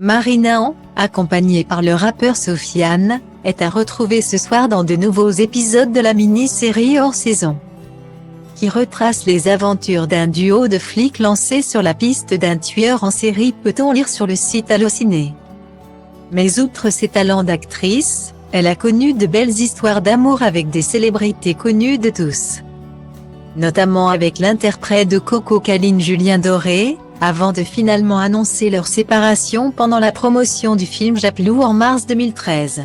Marina, accompagnée par le rappeur Sofiane, est à retrouver ce soir dans de nouveaux épisodes de la mini-série hors saison, qui retrace les aventures d'un duo de flics lancés sur la piste d'un tueur en série, peut-on lire sur le site Allociné. Mais outre ses talents d'actrice, elle a connu de belles histoires d'amour avec des célébrités connues de tous, notamment avec l'interprète de Coco Caline Julien Doré, avant de finalement annoncer leur séparation pendant la promotion du film Japlou en mars 2013.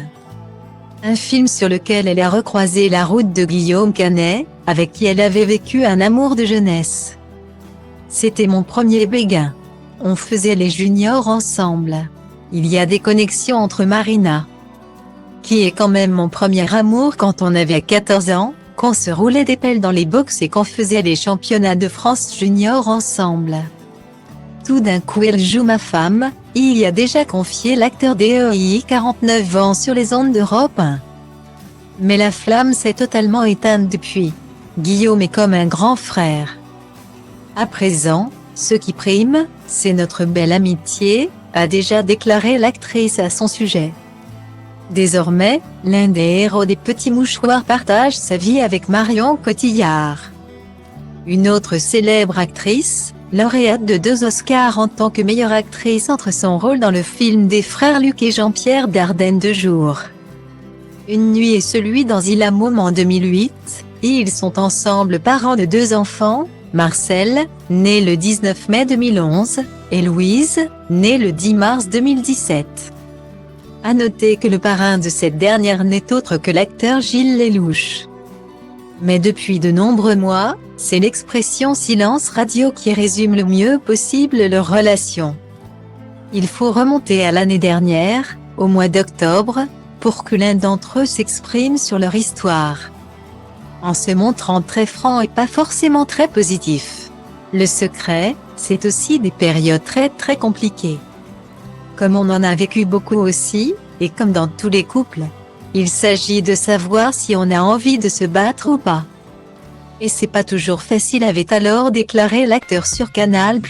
Un film sur lequel elle a recroisé la route de Guillaume Canet, avec qui elle avait vécu un amour de jeunesse. C'était mon premier béguin. On faisait les juniors ensemble. Il y a des connexions entre Marina, qui est quand même mon premier amour quand on avait 14 ans, qu'on se roulait des pelles dans les box et qu'on faisait les championnats de France juniors ensemble. Tout d'un coup elle joue ma femme, il y a déjà confié l'acteur DEI 49 ans sur les ondes d'Europe 1. Mais la flamme s'est totalement éteinte depuis. Guillaume est comme un grand frère. À présent, ce qui prime, c'est notre belle amitié, a déjà déclaré l'actrice à son sujet. Désormais, l'un des héros des Petits Mouchoirs partage sa vie avec Marion Cotillard. Une autre célèbre actrice, lauréate de 2 Oscars en tant que meilleure actrice entre son rôle dans le film des frères Luc et Jean-Pierre Dardenne de Jour, Une nuit et celui dans Il a Môme en 2008, et ils sont ensemble parents de 2 enfants, Marcel, né le 19 mai 2011, et Louise, née le 10 mars 2017. À noter que le parrain de cette dernière n'est autre que l'acteur Gilles Lelouch. Mais depuis de nombreux mois, c'est l'expression silence radio qui résume le mieux possible leur relation. Il faut remonter à l'année dernière, au mois d'octobre, pour que l'un d'entre eux s'exprime sur leur histoire, en se montrant très franc et pas forcément très positif. Le secret, c'est aussi des périodes très compliquées. Comme on en a vécu beaucoup aussi, et comme dans tous les couples, il s'agit de savoir si on a envie de se battre ou pas. Et c'est pas toujours facile, avait alors déclaré l'acteur sur Canal+.